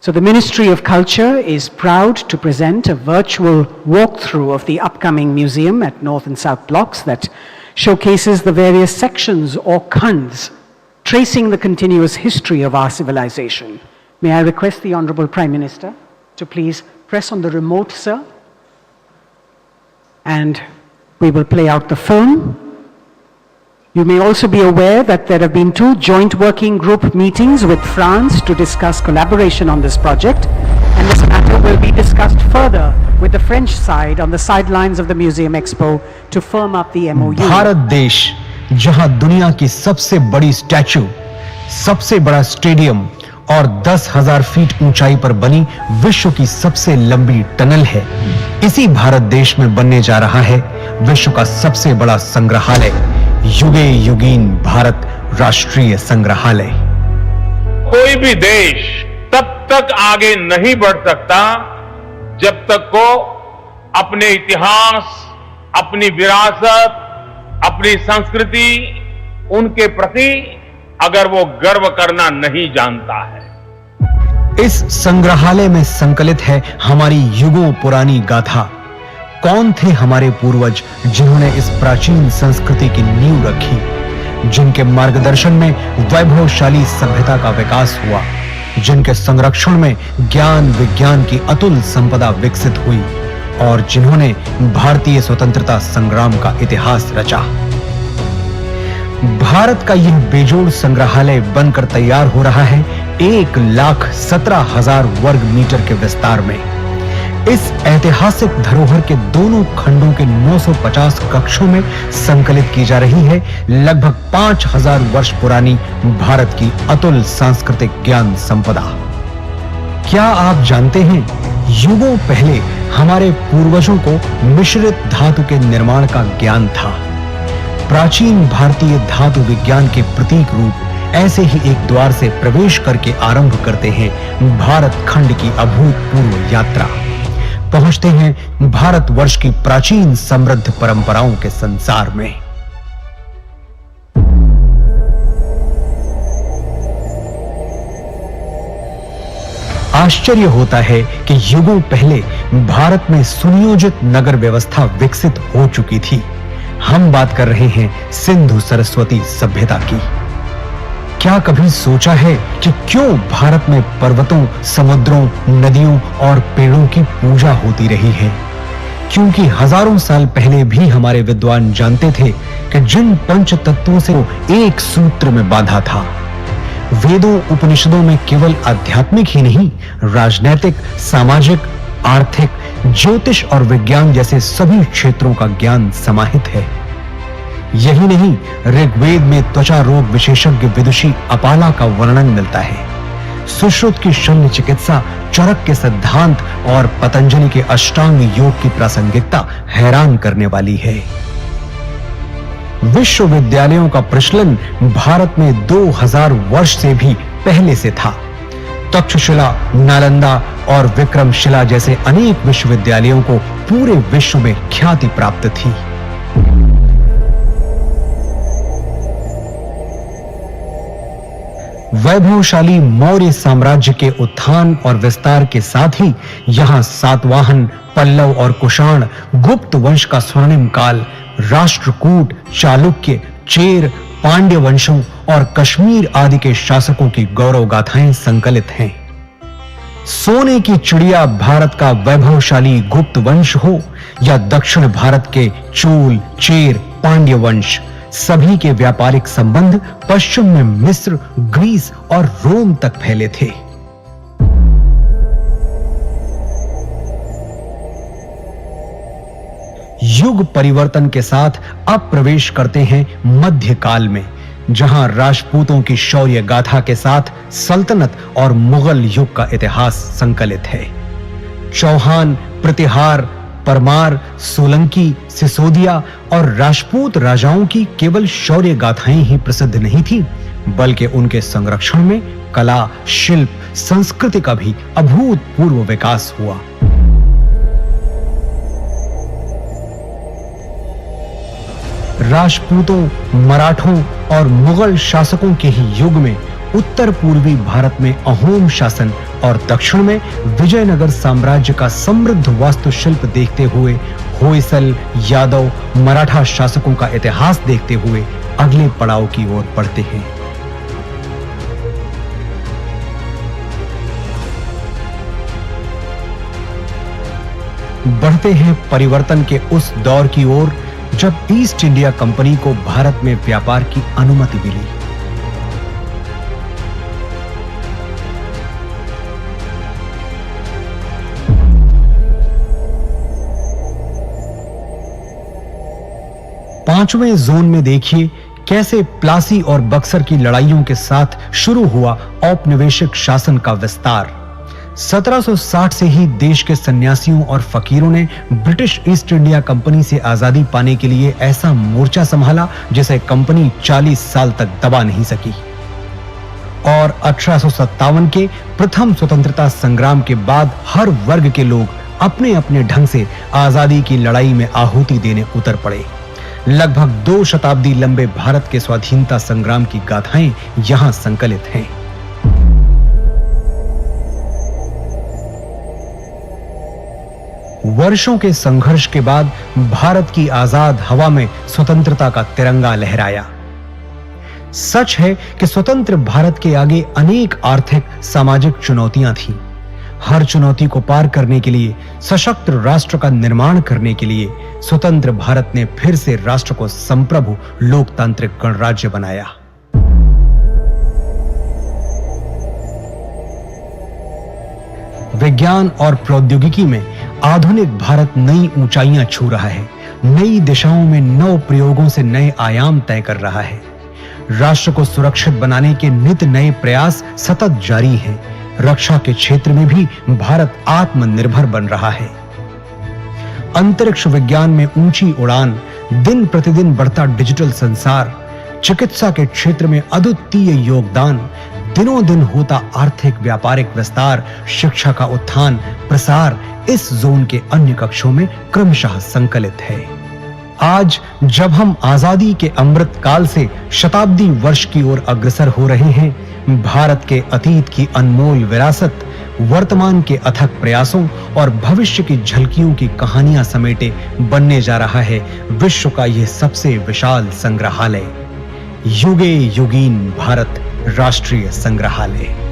So the Ministry of Culture is proud to present a virtual walkthrough of the upcoming museum at North and South Blocks that showcases the various sections or khands tracing the continuous history of our civilization. May I request the Honorable Prime Minister to please press on the remote, sir, and we will play out the film. You may also be aware that there have been 2 joint working group meetings with France to discuss collaboration on this project, and this matter will be discussed further with the French side on the sidelines of the Museum Expo to firm up the MOU. Bharat देश, जहां दुनिया की सबसे बड़ी statue, सबसे बड़ा stadium और 10,000 feet ऊंचाई पर बनी विश्व की सबसे लंबी टनल है, इसी भारत देश में बनने जा रहा है विश्व का सबसे बड़ा संग्रहालय, युगे युगीन भारत राष्ट्रीय संग्रहालय। कोई भी देश तब तक आगे नहीं बढ़ सकता जब तक को अपने इतिहास, अपनी विरासत, अपनी संस्कृति, उनके प्रति अगर वो गर्व करना नहीं जानता है। इस संग्रहालय में संकलित है हमारी युगों पुरानी गाथा। कौन थे हमारे पूर्वज जिन्होंने इस प्राचीन संस्कृति की नींव रखी, जिनके मार्गदर्शन में वैभवशाली सभ्यता का विकास हुआ, जिनके संरक्षण में ज्ञान विज्ञान की अतुल संपदा विकसित हुई और जिन्होंने भारतीय स्वतंत्रता संग्राम का इतिहास रचा। भारत का यह बेजोड़ संग्रहालय बनकर तैयार हो रहा है 1,17,000 वर्ग मीटर के विस्तार में। इस ऐतिहासिक धरोहर के दोनों खंडों के 950 कक्षों में संकलित की जा रही है लगभग 5,000 वर्ष पुरानी भारत की अतुल सांस्कृतिक ज्ञान संपदा। क्या आप जानते हैं, युगों पहले हमारे पूर्वजों को मिश्रित धातु के निर्माण का ज्ञान था। प्राचीन भारतीय धातु विज्ञान के प्रतीक रूप ऐसे ही एक द्वार से प्रवेश करके आरंभ करते हैं भारत खंड की अभूतपूर्व यात्रा। पहुंचते हैं भारतवर्ष की प्राचीन समृद्ध परंपराओं के संसार में। आश्चर्य होता है कि युगों पहले भारत में सुनियोजित नगर व्यवस्था विकसित हो चुकी थी। हम बात कर रहे हैं सिंधु सरस्वती सभ्यता की। क्या कभी सोचा है कि क्यों भारत में पर्वतों, समुद्रों, नदियों और पेड़ों की पूजा होती रही है? क्योंकि हजारों साल पहले भी हमारे विद्वान जानते थे कि जिन पंच तत्वों से एक सूत्र में बांधा था। वेदों, उपनिषदों में केवल आध्यात्मिक ही नहीं, राजनैतिक, सामाजिक, आर्थिक, ज्योतिष और विज्ञान जैसे सभी क्षेत्रों का ज्ञान समाहित है। यही नहीं, ऋग्वेद में त्वचा रोग विशेषज्ञ विदुषी अपाला का वर्णन मिलता है। सुश्रुत की शल्य चिकित्सा, चरक के सिद्धांत और पतंजलि के अष्टांग योग की प्रासंगिकता हैरान करने वाली है। विश्वविद्यालयों का प्रचलन भारत में 2000 वर्ष से भी पहले से था। तक्षशिला, नालंदा और विक्रमशिला जैसे अनेक विश्वविद्यालयों को पूरे विश्व में ख्याति प्राप्त थी। वैभवशाली मौर्य साम्राज्य के उत्थान और विस्तार के साथ ही यहां सातवाहन, पल्लव और कुषाण, गुप्त वंश का स्वर्णिम काल, राष्ट्रकूट, चालुक्य, चेर, पांड्य वंशों और कश्मीर आदि के शासकों की गौरव गाथाएं संकलित हैं। सोने की चिड़िया भारत का वैभवशाली गुप्त वंश हो या दक्षिण भारत के चोल, चेर, पांड्य वंश, सभी के व्यापारिक संबंध पश्चिम में मिस्र, ग्रीस और रोम तक फैले थे। युग परिवर्तन के साथ अब प्रवेश करते हैं मध्यकाल में, जहां राजपूतों की शौर्य गाथा के साथ सल्तनत और मुगल युग का इतिहास संकलित है। चौहान, प्रतिहार, परमार, सोलंकी, सिसोदिया और राजपूत राजाओं की केवल शौर्य गाथाएं ही प्रसिद्ध नहीं थी, बल्कि उनके संरक्षण में कला, शिल्प, संस्कृति का भी अभूतपूर्व विकास हुआ। राजपूतों, मराठों और मुगल शासकों के ही युग में उत्तर पूर्वी भारत में अहोम शासन और दक्षिण में विजयनगर साम्राज्य का समृद्ध वास्तुशिल्प देखते हुए होयसल, यादव, मराठा शासकों का इतिहास देखते हुए अगले पड़ाव की ओर बढ़ते हैं। बढ़ते हैं परिवर्तन के उस दौर की ओर जब ईस्ट इंडिया कंपनी को भारत में व्यापार की अनुमति मिली। पांचवें जोन में देखिए कैसे प्लासी और बक्सर की लड़ाइयों के साथ शुरू हुआ औपनिवेशिक शासन का विस्तार। 1760 से ही देश के सन्यासियों और फकीरों ने ब्रिटिश ईस्ट इंडिया कंपनी से आजादी पाने के लिए ऐसा मोर्चा संभाला जिसे कंपनी 40 साल तक दबा नहीं सकी। और 1857 के प्रथम स्वतंत्रता संग्राम के बाद हर वर्ग के लोग अपने अपने ढंग से आजादी की लड़ाई में आहुति देने उतर पड़े। लगभग 2 शताब्दी लंबे भारत के स्वाधीनता संग्राम की गाथाएं यहां संकलित हैं। वर्षों के संघर्ष के बाद भारत की आजाद हवा में स्वतंत्रता का तिरंगा लहराया। सच है कि स्वतंत्र भारत के आगे अनेक आर्थिक, सामाजिक चुनौतियां थीं। हर चुनौती को पार करने के लिए, सशक्त राष्ट्र का निर्माण करने के लिए स्वतंत्र भारत ने फिर से राष्ट्र को संप्रभु लोकतांत्रिक गणराज्य बनाया। विज्ञान और प्रौद्योगिकी में आधुनिक भारत नई ऊंचाइयां छू रहा है। नई दिशाओं में नव प्रयोगों से नए आयाम तय कर रहा है। राष्ट्र को सुरक्षित बनाने के नित नए प्रयास सतत जारी हैं। रक्षा के क्षेत्र में भी भारत आत्मनिर्भर बन रहा है। अंतरिक्ष विज्ञान में ऊंची उड़ान, दिन प्रतिदिन बढ़ता डिजिटल संसार, चिकित्सा के क्षेत्र में अद्वितीय योगदान, दिनों दिन होता आर्थिक व्यापारिक विस्तार, शिक्षा का उत्थान प्रसार इस जोन के अन्य कक्षों में क्रमशः संकलित है। आज जब हम आजादी के अमृत काल से शताब्दी वर्ष की ओर अग्रसर हो रहे हैं, भारत के अतीत की अनमोल विरासत, वर्तमान के अथक प्रयासों और भविष्य की झलकियों की कहानियां समेटे बनने जा रहा है विश्व का यह सबसे विशाल संग्रहालय, युगे युगीन भारत राष्ट्रीय संग्रहालय।